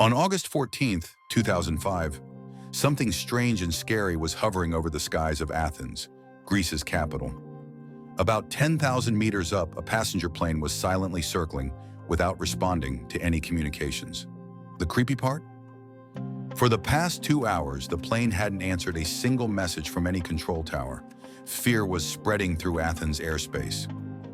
On August 14th, 2005, something strange and scary was hovering over the skies of Athens, Greece's capital. About 10,000 meters up, a passenger plane was silently circling without responding to any communications. The creepy part? For the past 2 hours, the plane hadn't answered a single message from any control tower. Fear was spreading through Athens' airspace.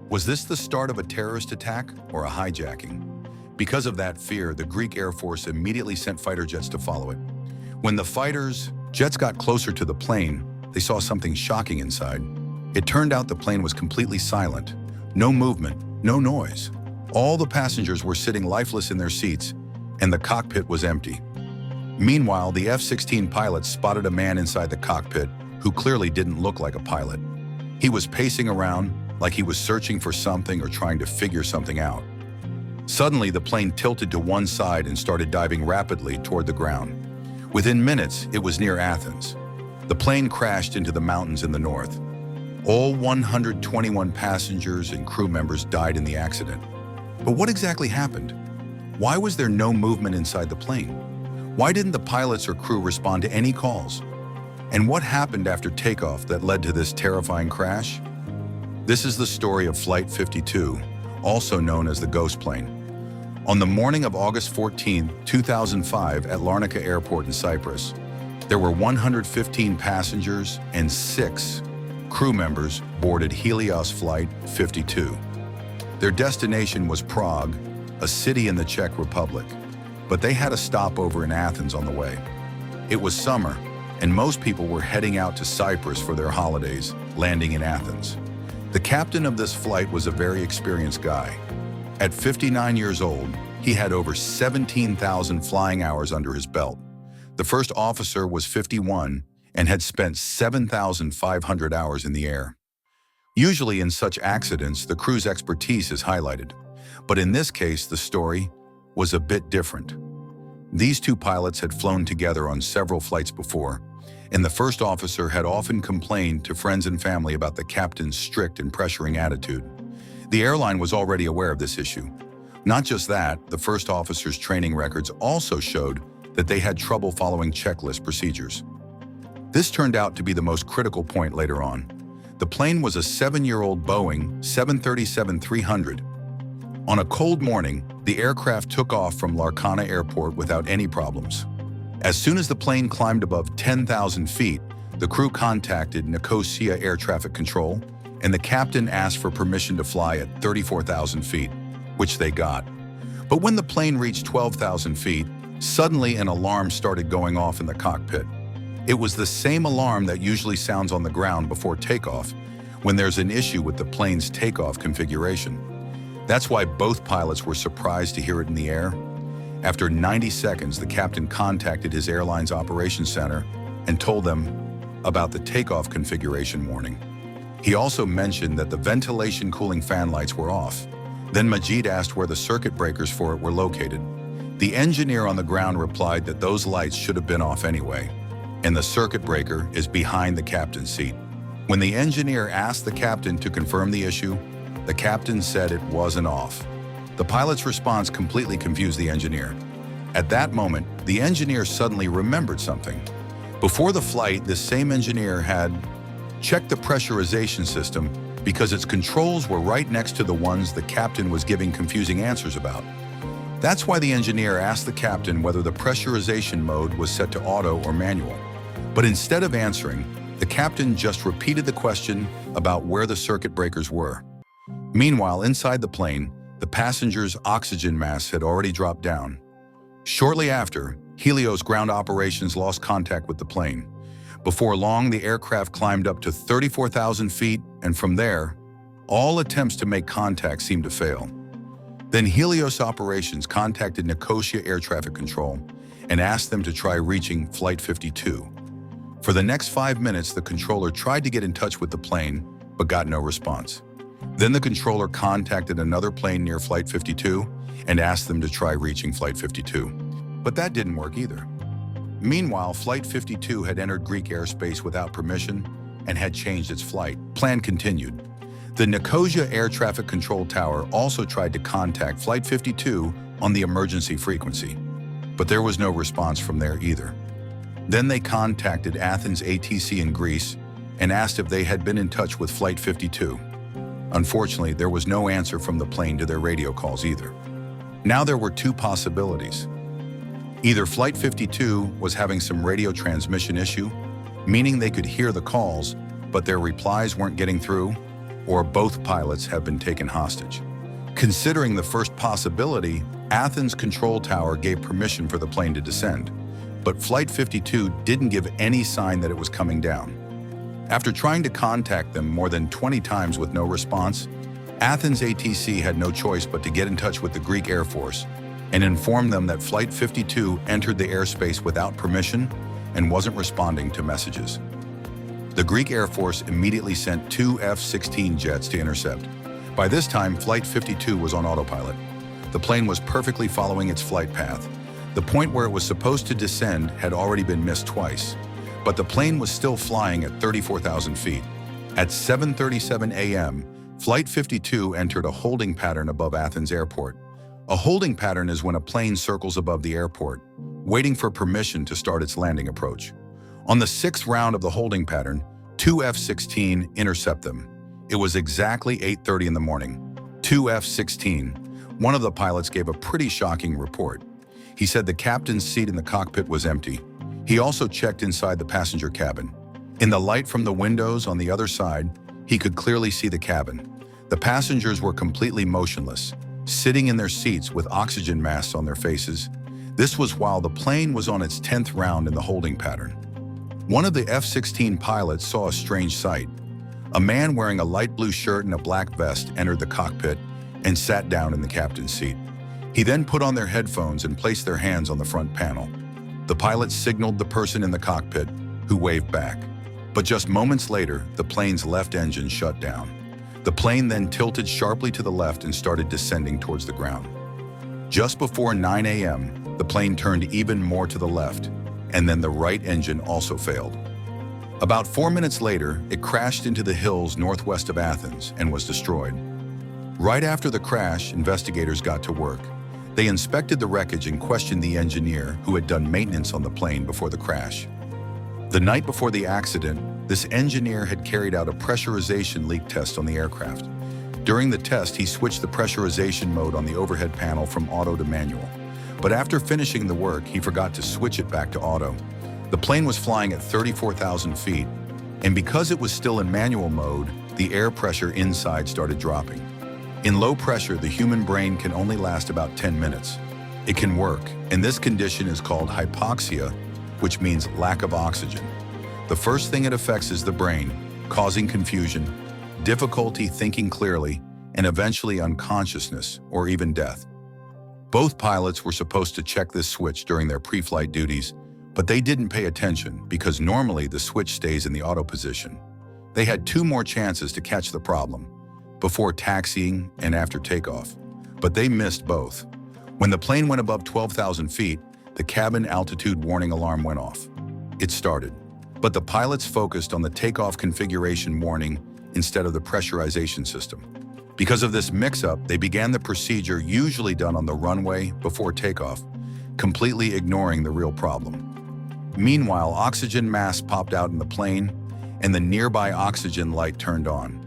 Was this the start of a terrorist attack or a hijacking? Because of that fear, the Greek Air Force immediately sent fighter jets to follow it. When the jets got closer to the plane, they saw something shocking inside. It turned out the plane was completely silent. No movement, no noise. All the passengers were sitting lifeless in their seats, and the cockpit was empty. Meanwhile, the F-16 pilots spotted a man inside the cockpit who clearly didn't look like a pilot. He was pacing around like he was searching for something or trying to figure something out. Suddenly, the plane tilted to one side and started diving rapidly toward the ground. Within minutes, it was near Athens. The plane crashed into the mountains in the north. All 121 passengers and crew members died in the accident. But what exactly happened? Why was there no movement inside the plane? Why didn't the pilots or crew respond to any calls? And what happened after takeoff that led to this terrifying crash? This is the story of Flight 52, also known as the ghost plane. On the morning of August 14, 2005, at Larnaca Airport in Cyprus, there were 115 passengers and 6 crew members boarded Helios Flight 52. Their destination was Prague, a city in the Czech Republic, but they had a stopover in Athens on the way. It was summer, and most people were heading out to Cyprus for their holidays, landing in Athens. The captain of this flight was a very experienced guy. At 59 years old, he had over 17,000 flying hours under his belt. The first officer was 51 and had spent 7,500 hours in the air. Usually in such accidents, the crew's expertise is highlighted. But in this case, the story was a bit different. These two pilots had flown together on several flights before, and the first officer had often complained to friends and family about the captain's strict and pressuring attitude. The airline was already aware of this issue. Not just that, the first officer's training records also showed that they had trouble following checklist procedures. This turned out to be the most critical point later on. The plane was a 7-year-old Boeing 737-300. On a cold morning, the aircraft took off from Larnaca Airport without any problems. As soon as the plane climbed above 10,000 feet, the crew contacted Nicosia Air Traffic Control, and the captain asked for permission to fly at 34,000 feet, which they got. But when the plane reached 12,000 feet, suddenly an alarm started going off in the cockpit. It was the same alarm that usually sounds on the ground before takeoff when there's an issue with the plane's takeoff configuration. That's why both pilots were surprised to hear it in the air. After 90 seconds, the captain contacted his airline's operations center and told them about the takeoff configuration warning. He also mentioned that the ventilation cooling fan lights were off. Then Majid asked where the circuit breakers for it were located. The engineer on the ground replied that those lights should have been off anyway, and the circuit breaker is behind the captain's seat. When the engineer asked the captain to confirm the issue, the captain said it wasn't off. The pilot's response completely confused the engineer. At that moment, the engineer suddenly remembered something. Before the flight, this same engineer had checked the pressurization system because its controls were right next to the ones the captain was giving confusing answers about. That's why the engineer asked the captain whether the pressurization mode was set to auto or manual. But instead of answering, the captain just repeated the question about where the circuit breakers were. Meanwhile, inside the plane, the passengers' oxygen masks had already dropped down. Shortly after, Helios ground operations lost contact with the plane. Before long, the aircraft climbed up to 34,000 feet, and from there, all attempts to make contact seemed to fail. Then Helios operations contacted Nicosia Air Traffic Control and asked them to try reaching Flight 52. For the next 5 minutes, the controller tried to get in touch with the plane, but got no response. Then the controller contacted another plane near Flight 52 and asked them to try reaching Flight 52. But that didn't work either. Meanwhile, Flight 52 had entered Greek airspace without permission and had changed its flight. Plan continued. The Nicosia Air Traffic Control Tower also tried to contact Flight 52 on the emergency frequency. but there was no response from there either. Then they contacted Athens ATC in Greece and asked if they had been in touch with Flight 52. Unfortunately, there was no answer from the plane to their radio calls either. Now there were two possibilities. Either Flight 52 was having some radio transmission issue, meaning they could hear the calls, but their replies weren't getting through, or both pilots have been taken hostage. Considering the first possibility, Athens Control Tower gave permission for the plane to descend, but Flight 52 didn't give any sign that it was coming down. After trying to contact them more than 20 times with no response, Athens ATC had no choice but to get in touch with the Greek Air Force and inform them that Flight 52 entered the airspace without permission and wasn't responding to messages. The Greek Air Force immediately sent two F-16 jets to intercept. By this time, Flight 52 was on autopilot. The plane was perfectly following its flight path. The point where it was supposed to descend had already been missed twice, but the plane was still flying at 34,000 feet. At 7:37 a.m., Flight 52 entered a holding pattern above Athens Airport. A holding pattern is when a plane circles above the airport, waiting for permission to start its landing approach. On the sixth round of the holding pattern, two F-16 intercept them. It was exactly 8:30 in the morning. Two F-16. One of the pilots gave a pretty shocking report. He said the captain's seat in the cockpit was empty. He also checked inside the passenger cabin. In the light from the windows on the other side, he could clearly see the cabin. The passengers were completely motionless, sitting in their seats with oxygen masks on their faces. This was while the plane was on its 10th round in the holding pattern. One of the F-16 pilots saw a strange sight. A man wearing a light blue shirt and a black vest entered the cockpit and sat down in the captain's seat. He then put on their headphones and placed their hands on the front panel. The pilot signaled the person in the cockpit, who waved back. But just moments later, the plane's left engine shut down. The plane then tilted sharply to the left and started descending towards the ground. Just before 9 a.m., the plane turned even more to the left, and then the right engine also failed. About 4 minutes later, it crashed into the hills northwest of Athens and was destroyed. Right after the crash, investigators got to work. They inspected the wreckage and questioned the engineer who had done maintenance on the plane before the crash. The night before the accident, this engineer had carried out a pressurization leak test on the aircraft. During the test, he switched the pressurization mode on the overhead panel from auto to manual. But after finishing the work, he forgot to switch it back to auto. The plane was flying at 34,000 feet, and because it was still in manual mode, the air pressure inside started dropping. In low pressure, the human brain can only last about 10 minutes. It can work, and this condition is called hypoxia, which means lack of oxygen. The first thing it affects is the brain, causing confusion, difficulty thinking clearly, and eventually unconsciousness or even death. Both pilots were supposed to check this switch during their pre-flight duties, but they didn't pay attention because normally the switch stays in the auto position. They had two more chances to catch the problem, before taxiing and after takeoff, but they missed both. When the plane went above 12,000 feet, the cabin altitude warning alarm went off. It started, but the pilots focused on the takeoff configuration warning instead of the pressurization system. Because of this mix-up, they began the procedure usually done on the runway before takeoff, completely ignoring the real problem. Meanwhile, oxygen masks popped out in the plane, and the nearby oxygen light turned on.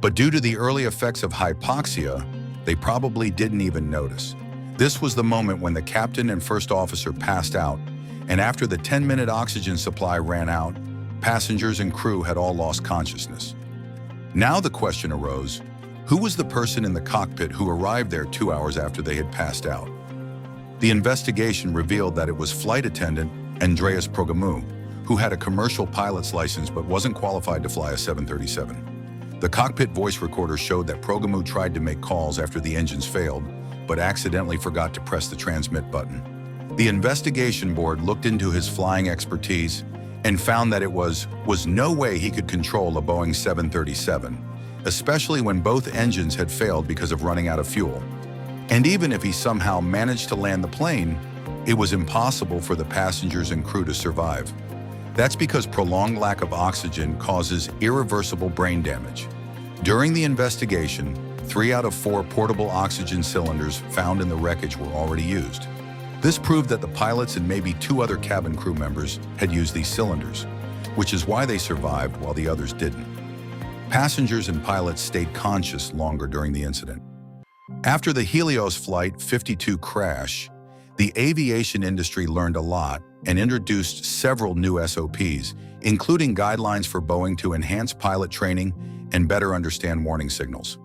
But due to the early effects of hypoxia, they probably didn't even notice. This was the moment when the captain and first officer passed out, and after the 10-minute oxygen supply ran out, passengers and crew had all lost consciousness. Now the question arose, who was the person in the cockpit who arrived there 2 hours after they had passed out? The investigation revealed that it was flight attendant Andreas Progamou, who had a commercial pilot's license but wasn't qualified to fly a 737. The cockpit voice recorder showed that Progamou tried to make calls after the engines failed, but accidentally forgot to press the transmit button. The investigation board looked into his flying expertise and found that it was no way he could control a Boeing 737, especially when both engines had failed because of running out of fuel. And even if he somehow managed to land the plane, it was impossible for the passengers and crew to survive. That's because prolonged lack of oxygen causes irreversible brain damage. During the investigation, 3 out of 4 portable oxygen cylinders found in the wreckage were already used. This proved that the pilots and maybe 2 other cabin crew members had used these cylinders, which is why they survived while the others didn't. Passengers and pilots stayed conscious longer during the incident. After the Helios Flight 52 crash, the aviation industry learned a lot and introduced several new SOPs, including guidelines for Boeing to enhance pilot training and better understand warning signals.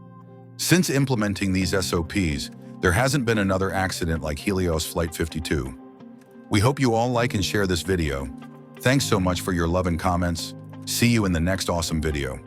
Since implementing these SOPs, there hasn't been another accident like Helios Flight 52. We hope you all like and share this video. Thanks so much for your love and comments. See you in the next awesome video.